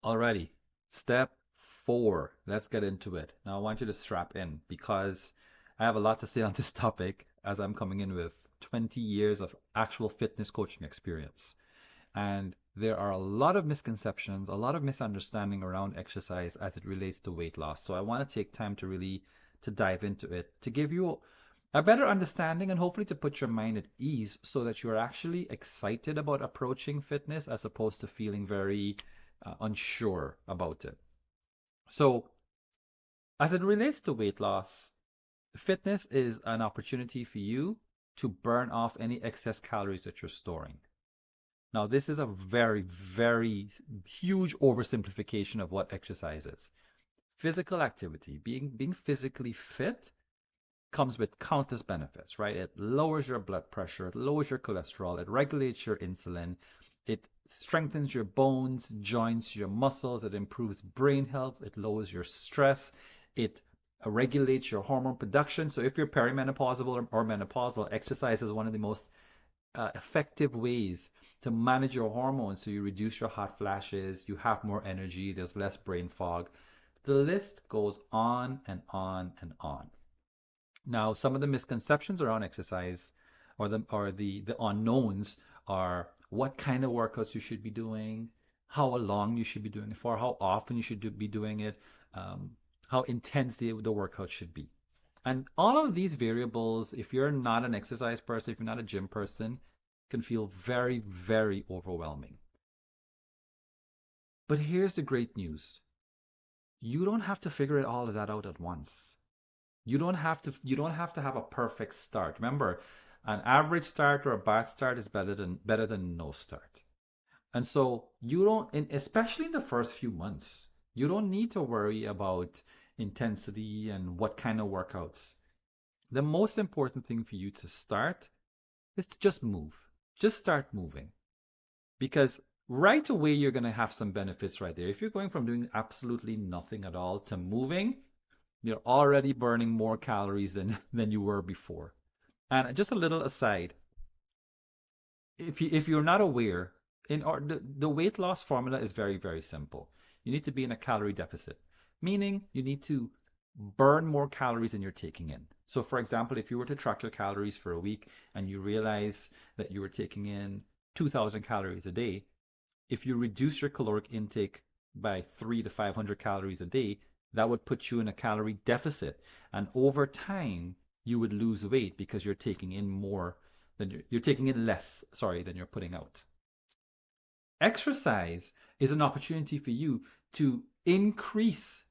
Alrighty. Step 4. Let's get into it. Now I want you to strap in because I have a lot to say on this topic as I'm coming in with 20 years of actual fitness coaching experience. And there are a lot of misconceptions, a lot of misunderstanding around exercise as it relates to weight loss. So I want to take time to really to dive into it, to give you a better understanding and hopefully to put your mind at ease so that you're actually excited about approaching fitness as opposed to feeling very unsure about it. So, as it relates to weight loss, fitness is an opportunity for you to burn off any excess calories that you're storing. Now, this is a very, very huge oversimplification of what exercise is. Physical activity, being physically fit, comes with countless benefits, right? It lowers your blood pressure, it lowers your cholesterol, it regulates your insulin, it strengthens your bones, joints, your muscles, it improves brain health, it lowers your stress, it regulates your hormone production. So if you're perimenopausal or menopausal, exercise is one of the most effective ways to manage your hormones so you reduce your hot flashes, you have more energy, there's less brain fog. The list goes on and on and on. Now, some of the misconceptions around exercise or the unknowns are what kind of workouts you should be doing, how long you should be doing it for, how often you should be doing it, um, how intense the workout should be. And all of these variables, if you're not an exercise person, if you're not a gym person, can feel very, very overwhelming. But here's the great news. You don't have to figure all of that out at once. You don't have to have a perfect start. Remember, an average start or a bad start is better than no start. And so you don't, especially in the first few months, you don't need to worry about intensity and what kind of workouts. The most important thing for you to start is to just move. Just start moving because right away you're going to have some benefits right there. If you're going from doing absolutely nothing at all to moving, you're already burning more calories than you were before. And just a little aside, if you're not aware, the weight loss formula is very, very simple. You need to be in a calorie deficit, meaning you need to burn more calories than you're taking in. So for example, if you were to track your calories for a week and you realize that you were taking in 2,000 calories a day, if you reduce your caloric intake by 3 to 500 calories a day, that would put you in a calorie deficit. And over time, you would lose weight because you're taking in more than you're taking in less, sorry, than you're putting out. Exercise is an opportunity for you to increase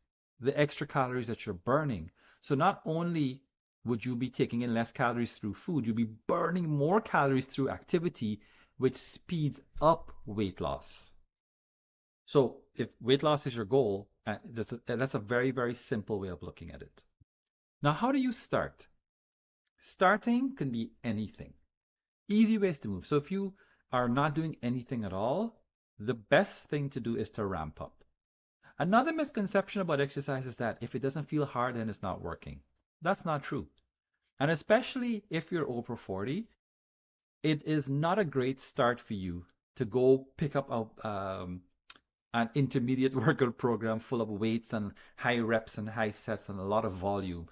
the extra calories that you're burning. So not only would you be taking in less calories through food, you'll be burning more calories through activity, which speeds up weight loss. So if weight loss is your goal, that's a very, very simple way of looking at it. Now, how do you start? Starting can be anything. Easy ways to move. So if you are not doing anything at all, the best thing to do is to ramp up. Another misconception about exercise is that if it doesn't feel hard, then it's not working. That's not true. And especially if you're over 40, it is not a great start for you to go pick up an intermediate workout program full of weights and high reps and high sets and a lot of volume.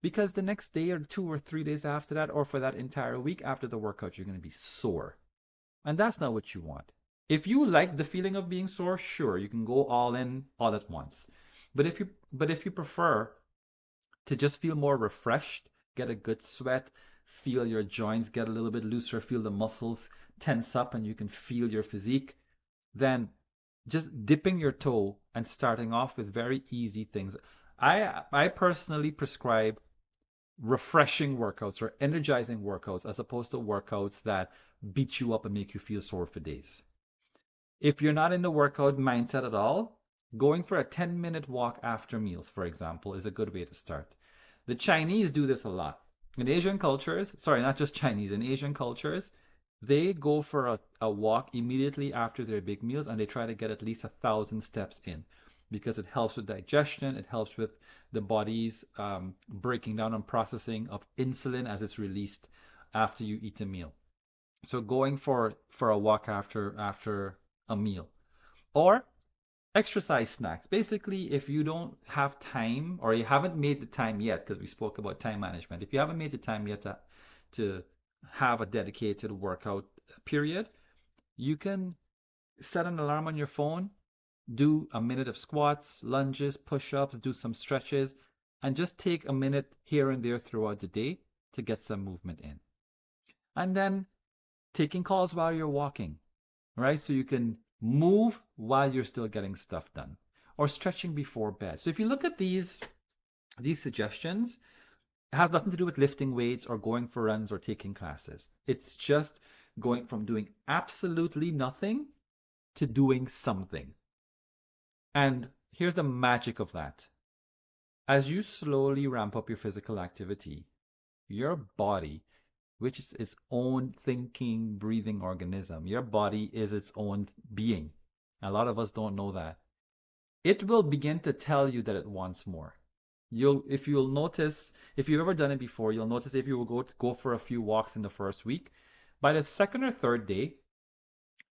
Because the next day or 2 or 3 days after that, or for that entire week after the workout, you're going to be sore. And that's not what you want. If you like the feeling of being sore, sure, you can go all in all at once. But if you prefer to just feel more refreshed, get a good sweat, feel your joints get a little bit looser, feel the muscles tense up and you can feel your physique, then just dipping your toe and starting off with very easy things. I personally prescribe refreshing workouts or energizing workouts as opposed to workouts that beat you up and make you feel sore for days. If you're not in the workout mindset at all, going for a 10-minute walk after meals, for example, is a good way to start. The Chinese do this a lot. In Asian cultures, sorry, not just Chinese, in Asian cultures, they go for a walk immediately after their big meals and they try to get at least 1,000 steps in because it helps with digestion, it helps with the body's breaking down and processing of insulin as it's released after you eat a meal. So going for a walk after a meal. Or Exercise snacks. Basically, if you don't have time or you haven't made the time yet, because we spoke about time management, if you haven't made the time yet to have a dedicated workout period, you can set an alarm on your phone, do a minute of squats, lunges, push-ups, do some stretches, and just take a minute here and there throughout the day to get some movement in. And then taking calls while you're walking, right? So you can move while you're still getting stuff done, or stretching before bed. So if you look at these suggestions, it has nothing to do with lifting weights or going for runs or taking classes. It's just going from doing absolutely nothing to doing something. And here's the magic of that. As you slowly ramp up your physical activity, your body, which is its own thinking, breathing organism, your body is its own being. A lot of us don't know that. It will begin to tell you that it wants more. If you'll notice, if you've ever done it before, you'll notice if you will go for a few walks in the first week, by the second or third day,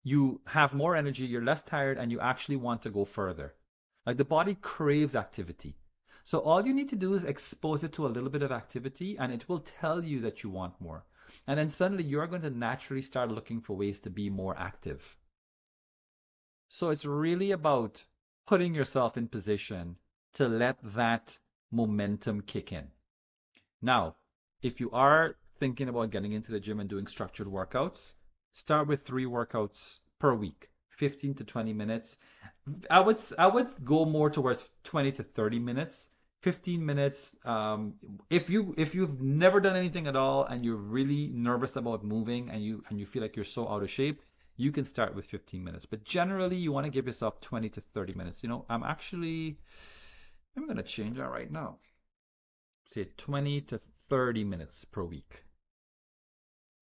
you have more energy, you're less tired, and you actually want to go further. Like the body craves activity. So all you need to do is expose it to a little bit of activity, and it will tell you that you want more. And then suddenly you're going to naturally start looking for ways to be more active. So it's really about putting yourself in position to let that momentum kick in. Now, if you are thinking about getting into the gym and doing structured workouts, start with 3 workouts per week, 15 to 20 minutes. I would go more towards 20 to 30 minutes. 15 minutes. If you've never done anything at all and you're really nervous about moving and you feel like you're so out of shape, you can start with 15 minutes. But generally, you want to give yourself 20 to 30 minutes. I'm gonna change that right now. Say 20 to 30 minutes per week.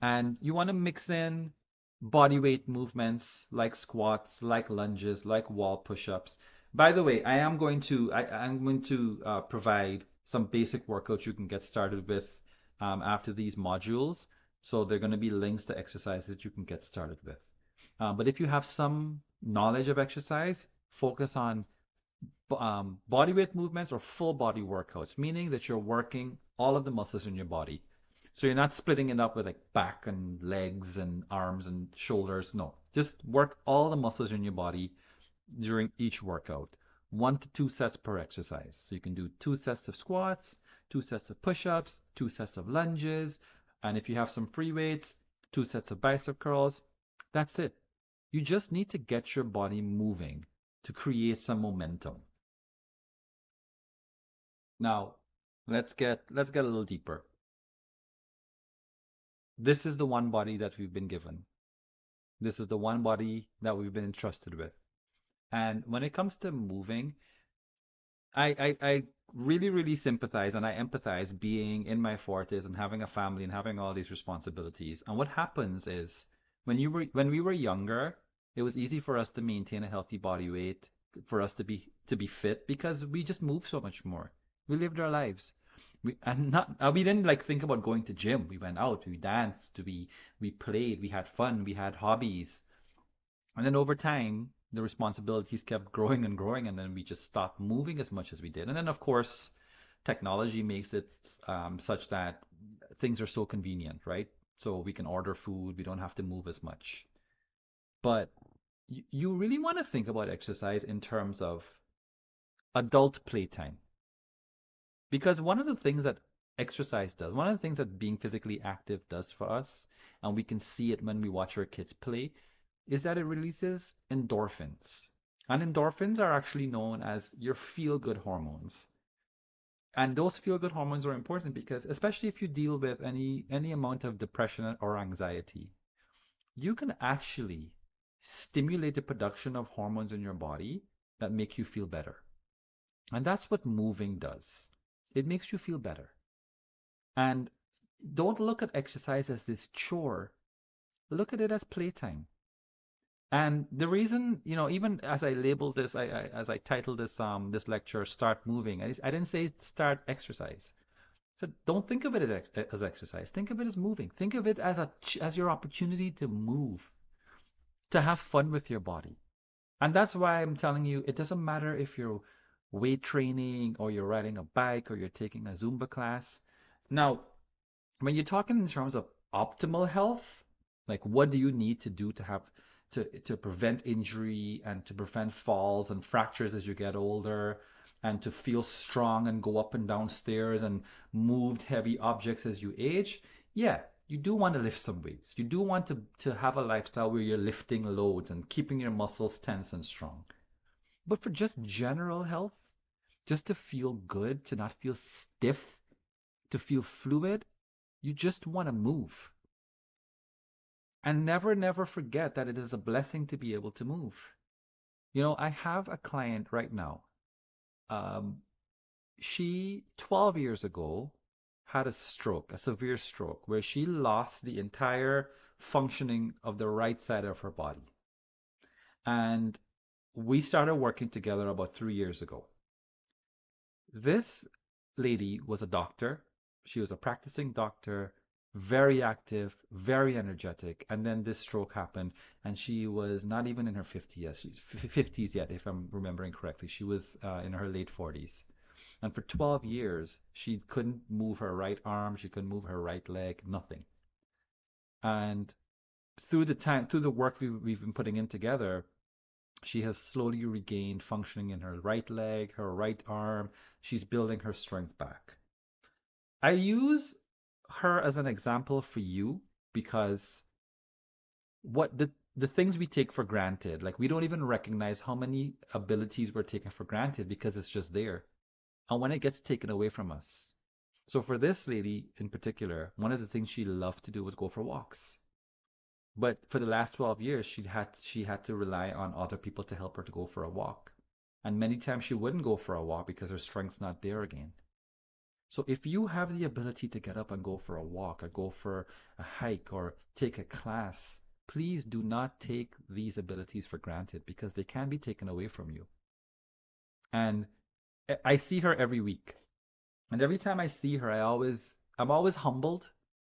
And you want to mix in body weight movements like squats, like lunges, like wall push-ups. By the way, I'm going to provide some basic workouts you can get started with after these modules. So they're going to be links to exercises you can get started with. But if you have some knowledge of exercise, focus on body weight movements or full body workouts, meaning that you're working all of the muscles in your body. So you're not splitting it up with like back and legs and arms and shoulders. No, just work all the muscles in your body during each workout. 1 to 2 sets per exercise. So you can do 2 sets of squats, 2 sets of push-ups, 2 sets of lunges, and if you have some free weights, 2 sets of bicep curls. That's it. You just need to get your body moving to create some momentum. Now, let's get a little deeper. This is the one body that we've been given. This is the one body that we've been entrusted with. And when it comes to moving, I really, really sympathize and I empathize being in my 40s and having a family and having all these responsibilities. And what happens is when we were younger, it was easy for us to maintain a healthy body weight, for us to be fit because we just moved so much more. We lived our lives. We didn't like think about going to gym. We went out, we danced, we played, we had fun, we had hobbies. And then over time, the responsibilities kept growing and growing, and then we just stopped moving as much as we did. And then, of course, technology makes it such that things are so convenient, right? So we can order food, we don't have to move as much. But you really want to think about exercise in terms of adult playtime. Because one of the things that exercise does, one of the things that being physically active does for us, and we can see it when we watch our kids play, is that it releases endorphins. And endorphins are actually known as your feel-good hormones. And those feel-good hormones are important because especially if you deal with any amount of depression or anxiety, you can actually stimulate the production of hormones in your body that make you feel better. And that's what moving does. It makes you feel better. And don't look at exercise as this chore. Look at it as playtime. And the reason, even as I labeled this, as I titled this lecture, "Start Moving," I didn't say start exercise. So don't think of it as exercise. Think of it as moving. Think of it as your opportunity to move, to have fun with your body. And that's why I'm telling you, it doesn't matter if you're weight training or you're riding a bike or you're taking a Zumba class. Now, when you're talking in terms of optimal health, like what do you need to do to have to prevent injury and to prevent falls and fractures as you get older and to feel strong and go up and down stairs and move heavy objects as you age, yeah, you do want to lift some weights. You do want to have a lifestyle where you're lifting loads and keeping your muscles tense and strong. But for just general health, just to feel good, to not feel stiff, to feel fluid, you just want to move. And never, never forget that it is a blessing to be able to move. I have a client right now. Um, she, 12 years ago, had a stroke, a severe stroke, where she lost the entire functioning of the right side of her body. And we started working together about 3 years ago. This lady was a doctor. She was a practicing doctor, very active, very energetic. And then this stroke happened, and she was not even in her 50s yet, if I'm remembering correctly. She was in her late 40s. And for 12 years, she couldn't move her right arm, she couldn't move her right leg, nothing. And through the work we've been putting in together, she has slowly regained functioning in her right leg, her right arm. She's building her strength back. I use her as an example for you because what the things we take for granted, like we don't even recognize how many abilities we're taking for granted because it's just there. And when it gets taken away from us. So for this lady in particular, one of the things she loved to do was go for walks. But for the last 12 years, she had to rely on other people to help her to go for a walk. And many times she wouldn't go for a walk because her strength's not there again. So if you have the ability to get up and go for a walk or go for a hike or take a class, please do not take these abilities for granted because they can be taken away from you. And I see her every week. And every time I see her, I'm always humbled,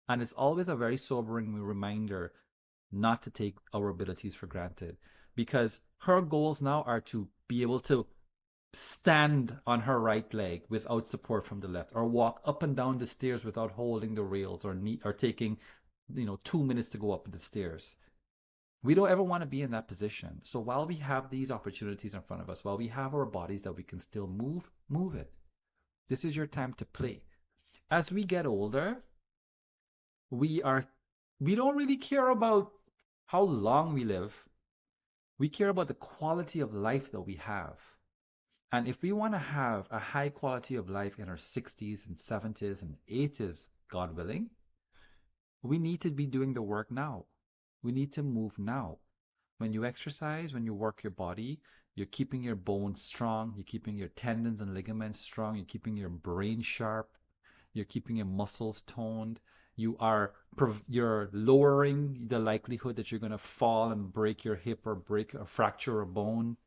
and it's always a very sobering reminder not to take our abilities for granted because her goals now are to be able to stand on her right leg without support from the left or walk up and down the stairs without holding the rails or taking 2 minutes to go up the stairs. We don't ever want to be in that position. So while we have these opportunities in front of us, while we have our bodies that we can still move it. This is your time to play. As we get older, we are we don't really care about how long we live. We care about the quality of life that we have. And if we want to have a high quality of life in our 60s and 70s and 80s, God willing, we need to be doing the work now. We need to move now. When you exercise, when you work your body, you're keeping your bones strong, you're keeping your tendons and ligaments strong, you're keeping your brain sharp, you're keeping your muscles toned. You're lowering the likelihood that you're going to fall and break your hip or break or fracture a bone.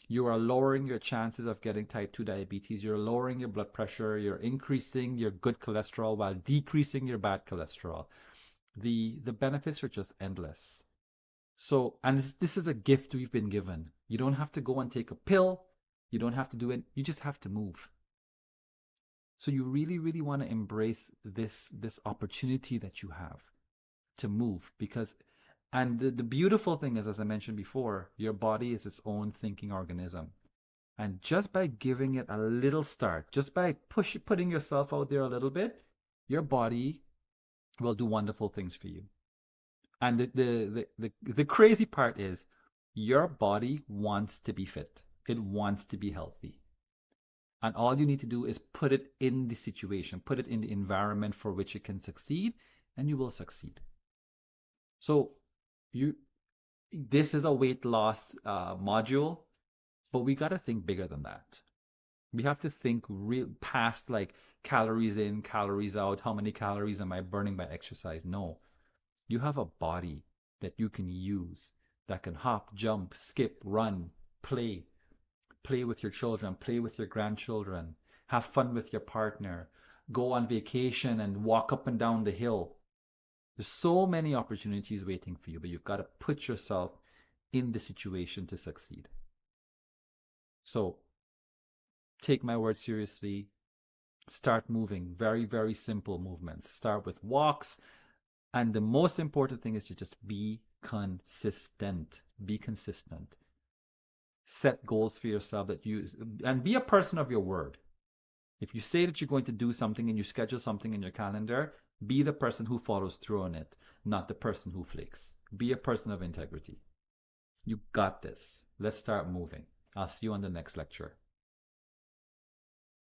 You are lowering your chances of getting type 2 diabetes. You're lowering your blood pressure. You're increasing your good cholesterol while decreasing your bad cholesterol. The benefits are just endless. So, and this is a gift we've been given. You don't have to go and take a pill. You don't have to do it. You just have to move. So you really, really want to embrace this opportunity that you have to move because and the beautiful thing is, as I mentioned before, your body is its own thinking organism. And just by giving it a little start, just by putting yourself out there a little bit, your body will do wonderful things for you. And the crazy part is your body wants to be fit. It wants to be healthy. And all you need to do is put it in the situation, put it in the environment for which it can succeed, and you will succeed. So you this is a weight loss module, but we got to think bigger than that. We have to think real past like calories in, calories out, how many calories am I burning by exercise? No. You have a body that you can use that can hop, jump, skip, run, play, play with your children, play with your grandchildren, have fun with your partner, go on vacation and walk up and down the hill. There's so many opportunities waiting for you, but you've got to put yourself in the situation to succeed. So take my word seriously. Start moving. Very, very simple movements. Start with walks. And the most important thing is to just be consistent. Be consistent. Set goals for yourself that you and be a person of your word. If you say that you're going to do something and you schedule something in your calendar, be the person who follows through on it, not the person who flakes. Be a person of integrity. You got this. Let's start moving. I'll see you on the next lecture.